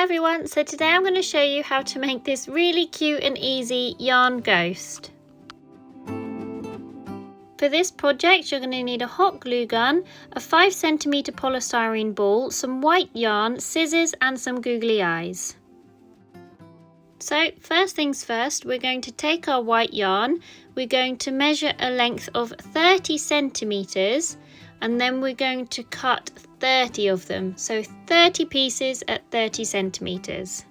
everyone, so today I'm going to show you how to make this really cute and easy yarn ghost. For this project you're going to need a hot glue gun, a 5cm polystyrene ball, some white yarn, scissors and some googly eyes. So first things first, we're going to take our white yarn, we're going to measure a length of 30 centimeters and then we're going to cut 30 of them, so 30 pieces at 30 centimeters.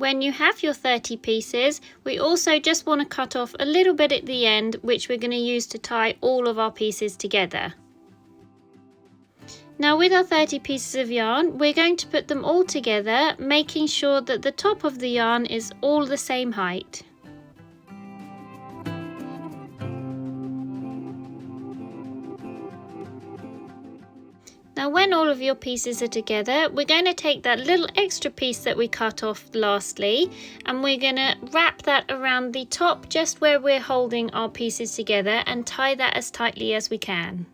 When you have your 30 pieces, we also just want to cut off a little bit at the end, which we're going to use to tie all of our pieces together. Now with our 30 pieces of yarn, we're going to put them all together, making sure that the top of the yarn is all the same height. Now when all of your pieces are together, we're going to take that little extra piece that we cut off lastly and we're going to wrap that around the top just where we're holding our pieces together and tie that as tightly as we can.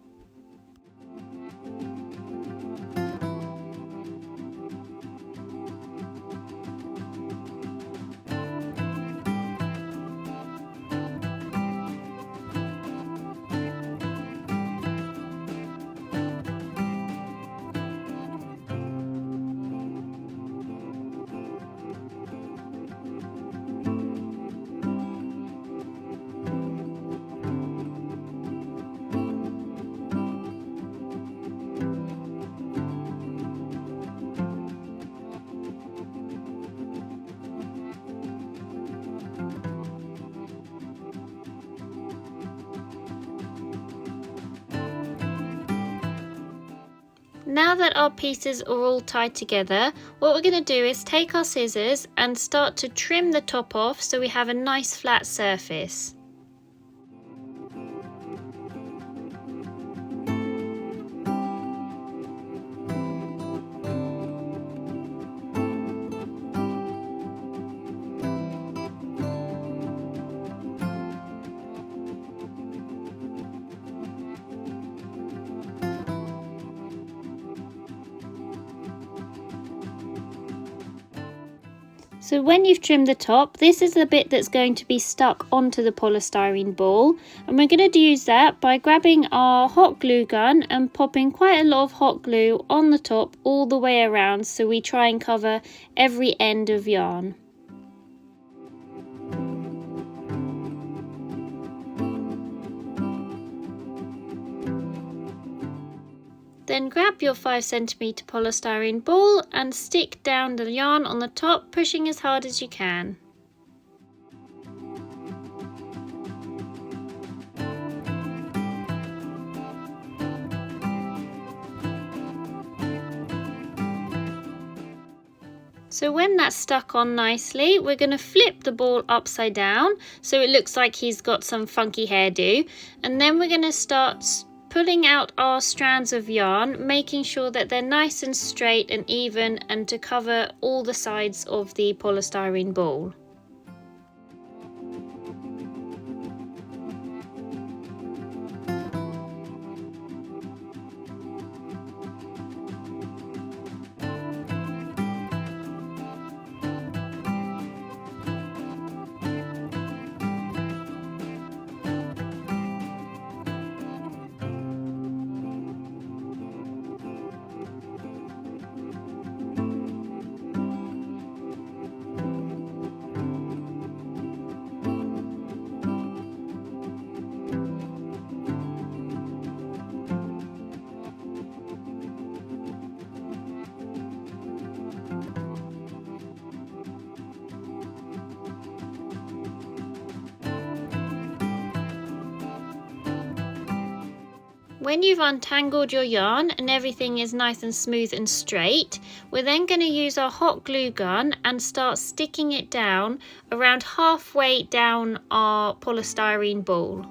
Now that our pieces are all tied together, what we're going to do is take our scissors and start to trim the top off so we have a nice flat surface. So when you've trimmed the top, this is the bit that's going to be stuck onto the polystyrene ball, and we're going to use that by grabbing our hot glue gun and popping quite a lot of hot glue on the top all the way around, so we try and cover every end of yarn. Then grab your 5cm polystyrene ball and stick down the yarn on the top, pushing as hard as you can. So when that's stuck on nicely, we're going to flip the ball upside down so it looks like he's got some funky hairdo, and then we're going to start pulling out our strands of yarn, making sure that they're nice and straight and even and to cover all the sides of the polystyrene ball. When you've untangled your yarn and everything is nice and smooth and straight, we're then going to use our hot glue gun and start sticking it down around halfway down our polystyrene ball.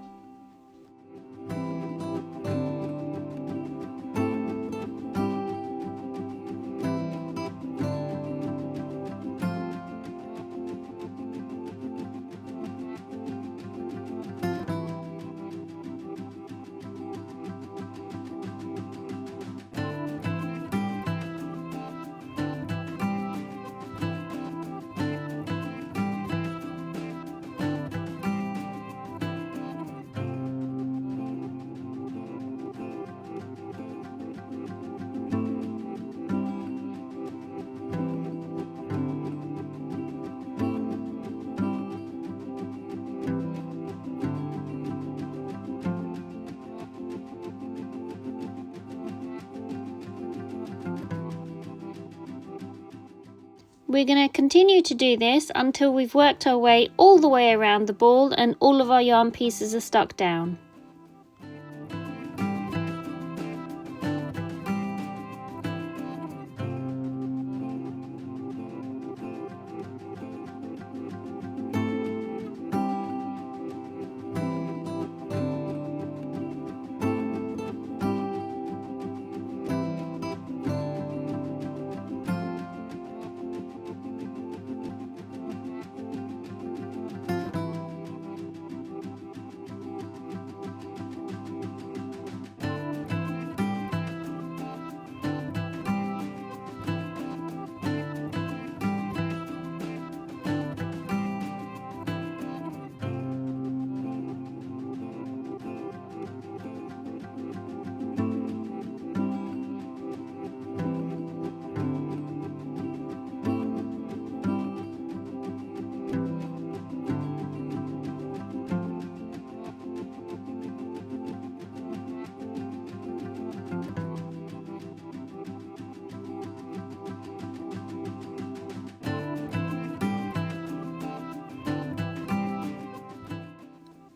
We're going to continue to do this until we've worked our way all the way around the ball and all of our yarn pieces are stuck down.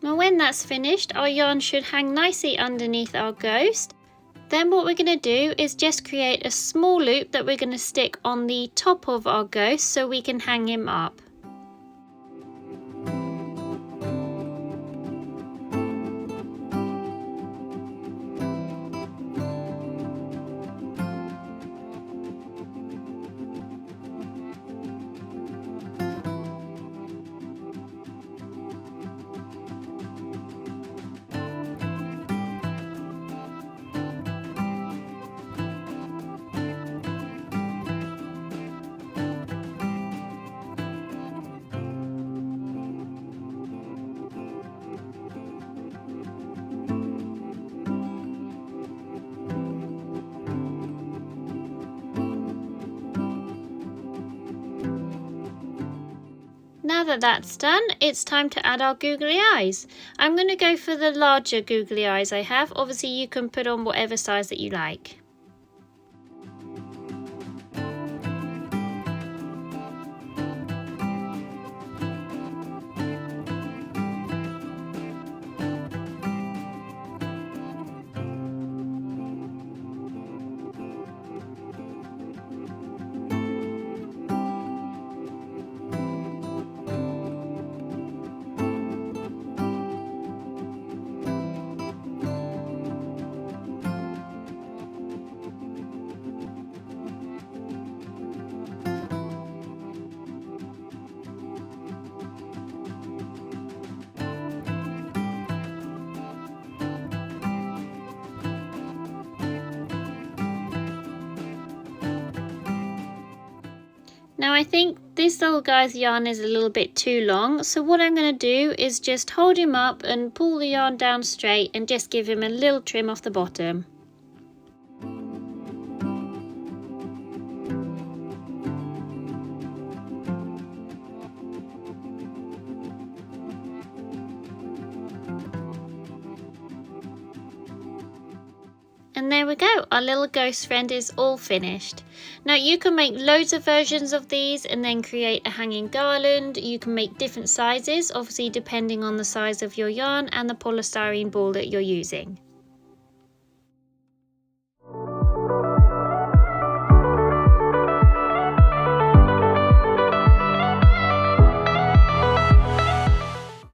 Now when that's finished, our yarn should hang nicely underneath our ghost. Then what we're going to do is just create a small loop that we're going to stick on the top of our ghost so we can hang him up. Now that that's done, it's time to add our googly eyes. I'm going to go for the larger googly eyes I have. Obviously you can put on whatever size that you like. Now I think this little guy's yarn is a little bit too long, so what I'm going to do is just hold him up and pull the yarn down straight and just give him a little trim off the bottom. And there we go, our little ghost friend is all finished. Now you can make loads of versions of these and then create a hanging garland. You can make different sizes, obviously depending on the size of your yarn and the polystyrene ball that you're using.